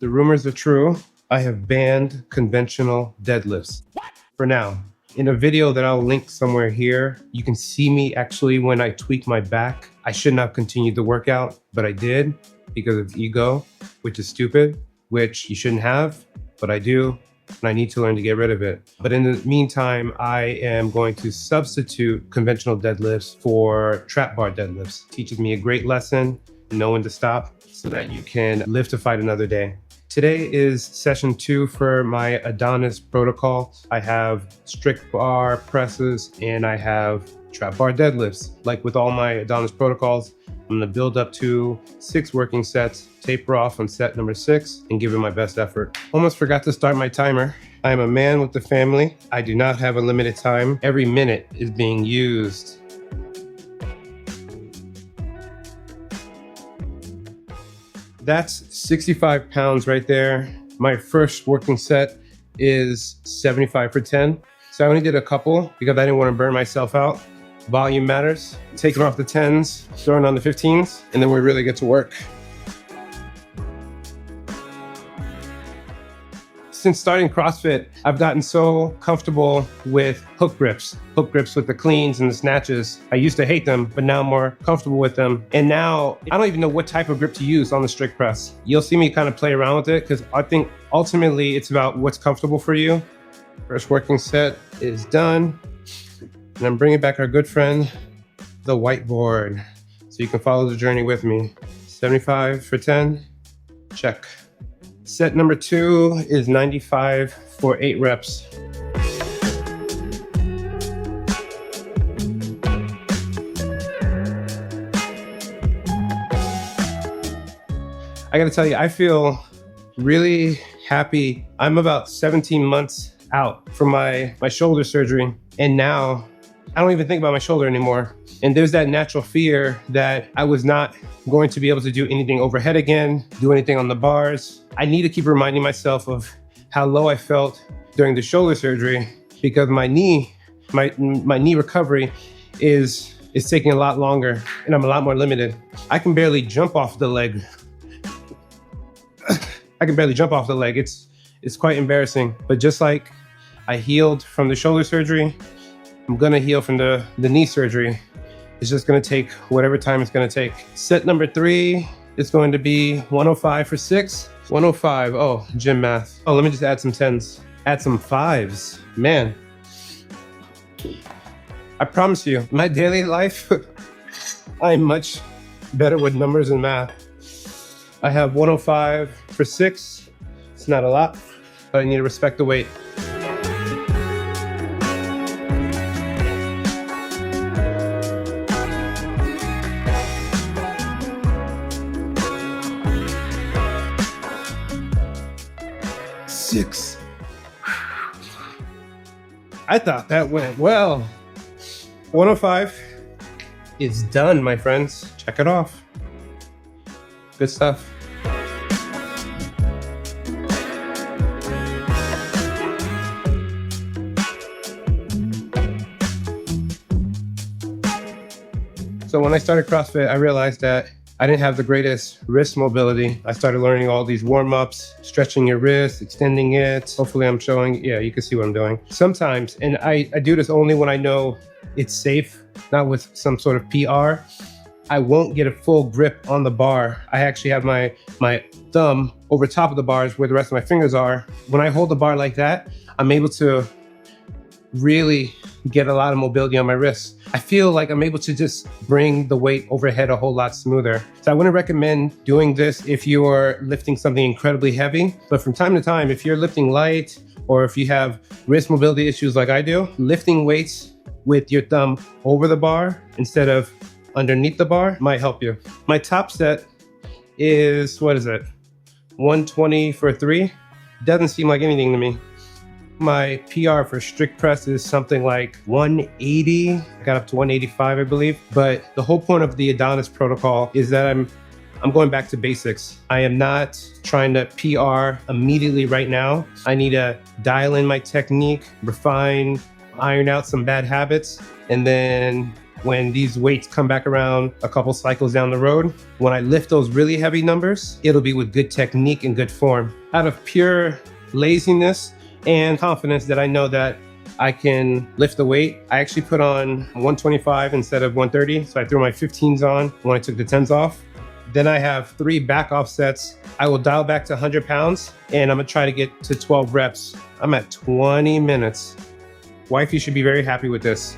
The rumors are true. I have banned conventional deadlifts. For now. In a video that I'll link somewhere here, you can see me actually when I tweak my back. I shouldn't have continued the workout, but I did because of ego, which is stupid, which you shouldn't have, but I do, and I need to learn to get rid of it. But in the meantime, I am going to substitute conventional deadlifts for trap bar deadlifts. It teaches me a great lesson, know when to stop, so that you can live to fight another day. Today is session 2 for my Adonis protocol. I have strict bar presses and I have trap bar deadlifts. Like with all my Adonis protocols, I'm gonna build up to 6 working sets, taper off on set number 6, and give it my best effort. Almost forgot to start my timer. I am a man with a family. I do not have a limited time. Every minute is being used. That's 65 pounds right there. My first working set is 75 for 10. So I only did a couple because I didn't want to burn myself out. Volume matters. Taking off the 10s, throwing on the 15s, and then we really get to work. Since starting CrossFit, I've gotten so comfortable with hook grips with the cleans and the snatches. I used to hate them, but now I'm more comfortable with them. And now I don't even know what type of grip to use on the strict press. You'll see me kind of play around with it because I think ultimately it's about what's comfortable for you. First working set is done. And I'm bringing back our good friend, the whiteboard, so you can follow the journey with me. 75 for 10, check. Set number 2 is 95 for 8 reps. I gotta tell you, I feel really happy. I'm about 17 months out from my shoulder surgery, and now I don't even think about my shoulder anymore. And there's that natural fear that I was not going to be able to do anything overhead again, do anything on the bars. I need to keep reminding myself of how low I felt during the shoulder surgery because my knee recovery is taking a lot longer and I'm a lot more limited. I can barely jump off the leg. It's quite embarrassing. But just like I healed from the shoulder surgery, I'm gonna heal from the knee surgery. It's just gonna take whatever time it's gonna take. Set number 3 is going to be 105 for 6. 105, oh, gym math. Oh, let me just add some 10s. Add some 5s, man. I promise you, my daily life, I'm much better with numbers and math. I have 105 for 6. It's not a lot, but I need to respect the weight. I thought that went well. 105 is done, my friends. Check it off. Good stuff. So when I started CrossFit, I realized that I didn't have the greatest wrist mobility. I started learning all these warm-ups, stretching your wrist, extending it. Hopefully I'm showing, yeah, you can see what I'm doing. Sometimes, and I do this only when I know it's safe, not with some sort of PR, I won't get a full grip on the bar. I actually have my thumb over top of the bars where the rest of my fingers are. When I hold the bar like that, I'm able to really get a lot of mobility on my wrists. I feel like I'm able to just bring the weight overhead a whole lot smoother. So I wouldn't recommend doing this if you're lifting something incredibly heavy, but from time to time, if you're lifting light or if you have wrist mobility issues like I do, lifting weights with your thumb over the bar instead of underneath the bar might help you. My top set is, 120 for 3. Doesn't seem like anything to me. My PR for strict press is something like 180. I got up to 185, I believe. But the whole point of the Adonis protocol is that I'm going back to basics. I am not trying to PR immediately right now. I need to dial in my technique, refine, iron out some bad habits, and then when these weights come back around a couple cycles down the road, when I lift those really heavy numbers, it'll be with good technique and good form. Out of pure laziness and confidence that I know that I can lift the weight, I actually put on 125 instead of 130. So I threw my 15s on when I took the 10s off. Then I have 3 back off sets. I will dial back to 100 pounds and I'm gonna try to get to 12 reps. I'm at 20 minutes. Wifey should be very happy with this.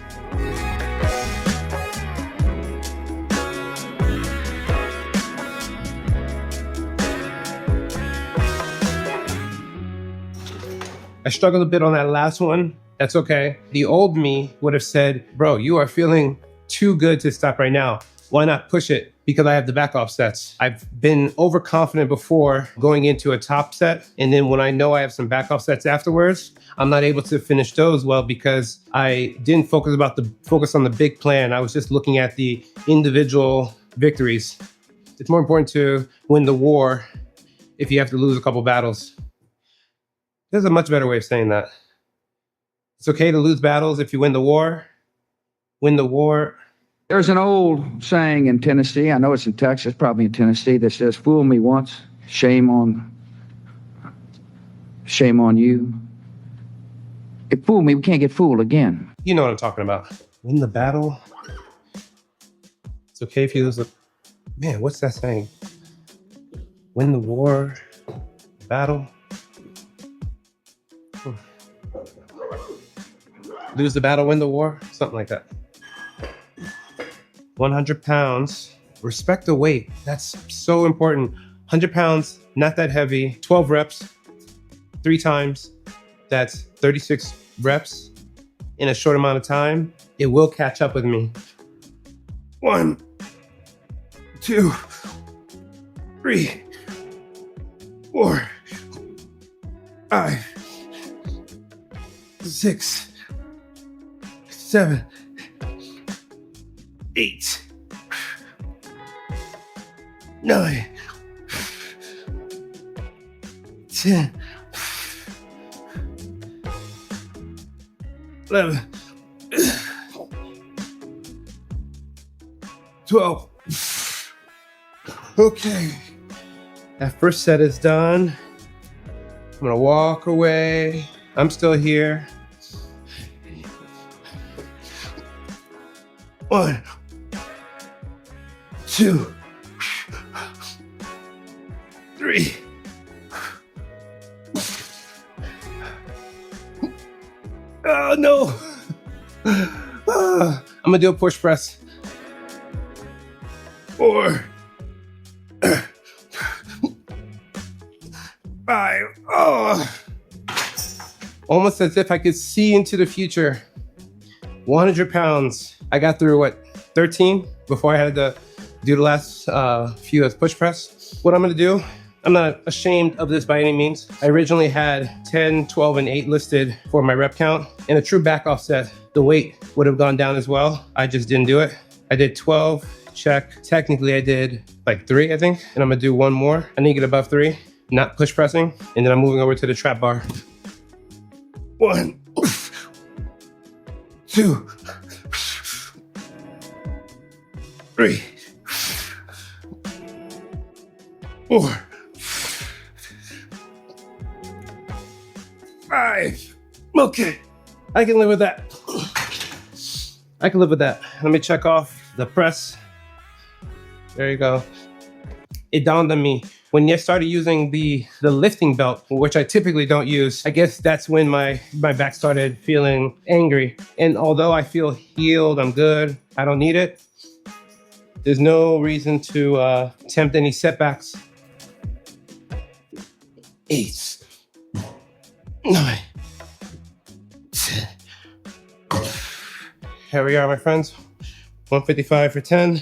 I struggled a bit on that last one. That's okay. The old me would have said, bro, you are feeling too good to stop right now. Why not push it? Because I have the back off sets. I've been overconfident before going into a top set. And then when I know I have some back off sets afterwards, I'm not able to finish those well because I didn't focus on the big plan. I was just looking at the individual victories. It's more important to win the war if you have to lose a couple battles. There's a much better way of saying that. It's okay to lose battles if you win the war. Win the war. There's an old saying in Tennessee, I know it's in Texas, probably in Tennessee, that says, fool me once, shame on you. If fool me, we can't get fooled again. You know what I'm talking about. Win the battle. It's okay if you lose the... Man, what's that saying? Win the war, battle. Lose the battle, win the war, something like that. 100 pounds, respect the weight. That's so important. 100 pounds, not that heavy, 12 reps, 3 times. That's 36 reps in a short amount of time. It will catch up with me. 1, 2, 3, 4, 5, 6, 7, 8, 9, 10, 11, 12. Okay. That first set is done. I'm gonna walk away. I'm still here. 1, 2, 3. Oh no! I'm gonna do a push press. 4, 5. Oh! Almost as if I could see into the future. 100 pounds. I got through what, 13 before I had to do the last few as push press. What I'm gonna do, I'm not ashamed of this by any means. I originally had 10, 12, and 8 listed for my rep count. In a true back off set, the weight would have gone down as well. I just didn't do it. I did 12, check. Technically I did like 3, I think. And I'm gonna do 1 more. I need to get above 3, not push pressing. And then I'm moving over to the trap bar. 1, 2, 3, 4, 5. Okay, I can live with that. I can live with that. Let me check off the press. There you go. It dawned on me when I started using the lifting belt, which I typically don't use. I guess that's when my back started feeling angry. And although I feel healed, I'm good, I don't need it. There's no reason to attempt any setbacks. 8, 9, 10. Here we are, my friends. 155 for 10.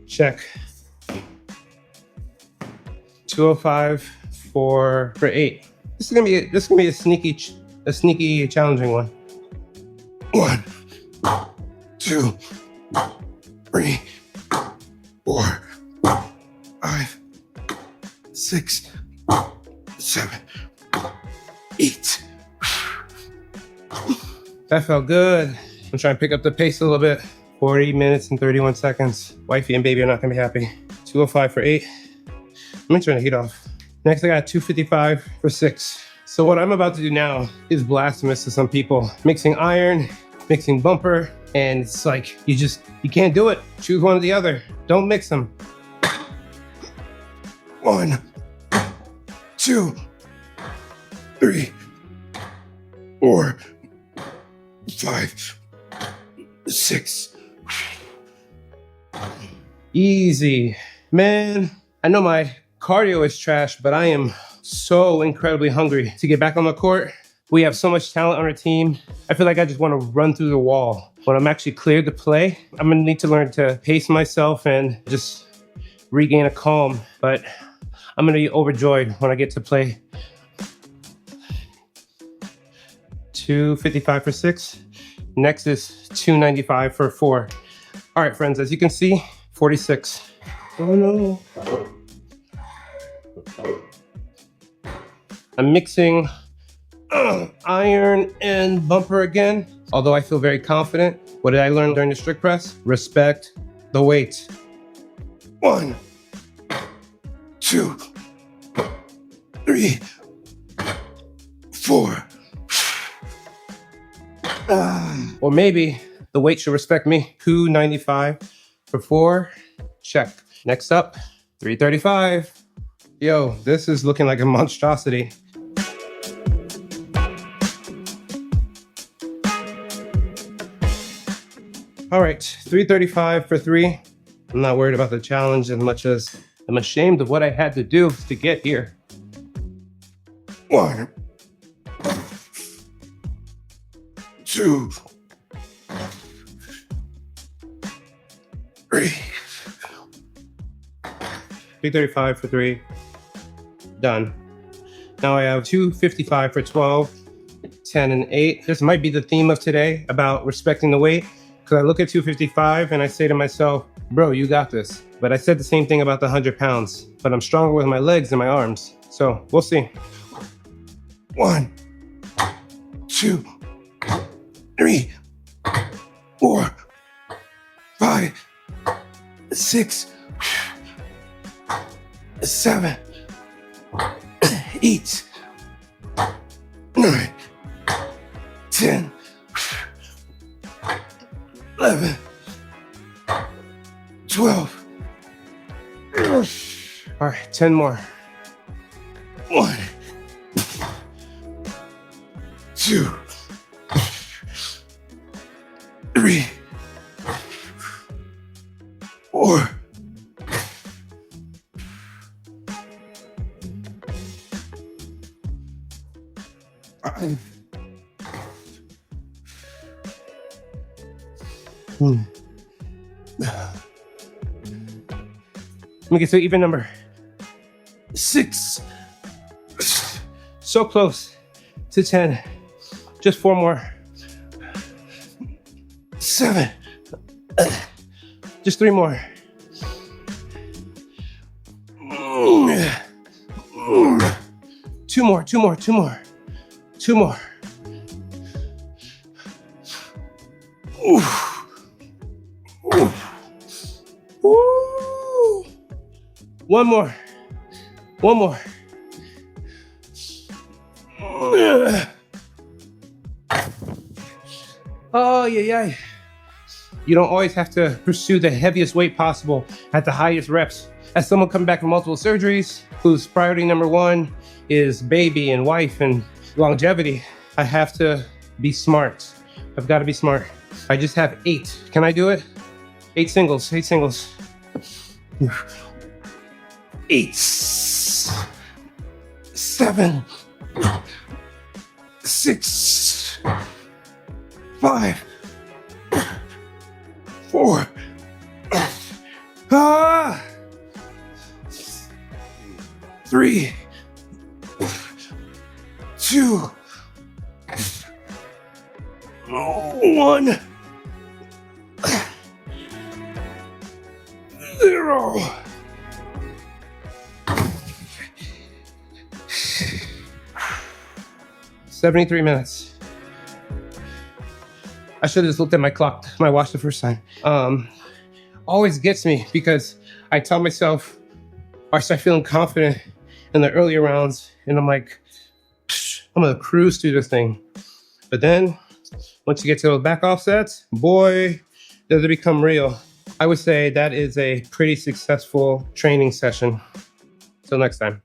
Check. 205 for 8. This is gonna be a sneaky challenging one. 1, 2, 3, 4, 5, 6, 7, 8. That felt good. I'm trying to pick up the pace a little bit. 40 minutes and 31 seconds. Wifey and baby are not gonna be happy. 205 for 8. I'm gonna turn the heat off. Next, I got 255 for 6. So what I'm about to do now is blasphemous to some people. Mixing iron, mixing bumper, and it's like, you can't do it. Choose one or the other. Don't mix them. 1, 2, 3, 4, 5, 6. Easy. Man, I know my cardio is trash, but I am so incredibly hungry to get back on the court. We have so much talent on our team. I feel like I just want to run through the wall. When I'm actually cleared to play, I'm gonna need to learn to pace myself and just regain a calm, but I'm gonna be overjoyed when I get to play. 255 for 6. Next is 295 for 4. All right, friends, as you can see, 46. Oh no. I'm mixing iron and bumper again. Although I feel very confident. What did I learn during the strict press? Respect the weight. 1, 2, 3, 4. Or maybe the weight should respect me. 295 for 4. Check. Next up, 335. Yo, this is looking like a monstrosity. All right, 335 for 3. I'm not worried about the challenge as much as I'm ashamed of what I had to do to get here. 1, 2, 3. 335 for 3. Done. Now I have 255 for 12, 10 and 8. This might be the theme of today about respecting the weight, because I look at 255 and I say to myself, bro, you got this. But I said the same thing about the 100 pounds, but I'm stronger with my legs than my arms. So we'll see. 1, 2, 3, 4, 5, 6, 7, 8, 9, 10, 11, 12. All right, 10 more. 1, 2, 3, 4. 5. Let me get to an even number. 6. So close to 10. Just 4 more. 7. Just 3 more. 2 more, 2 more, 2 more. 2 more. Oof. Oof. Woo. 1 more. 1 more. Oh, yeah. You don't always have to pursue the heaviest weight possible at the highest reps. As someone coming back from multiple surgeries, whose priority number 1 is baby and wife and longevity, I have to be smart. I've got to be smart. I just have 8. Can I do it? 8 singles, 8 singles. 8, 7, 6, 5, 4. 3, 2, 1, 0. $73 minutes. I I should have just looked at my clock, my watch the first time. Always gets me because I tell myself, or I start feeling confident in the earlier rounds, and I'm like, I'm gonna cruise through this thing. But then once you get to those back offsets, boy, does it become real. I would say that is a pretty successful training session. Till next time.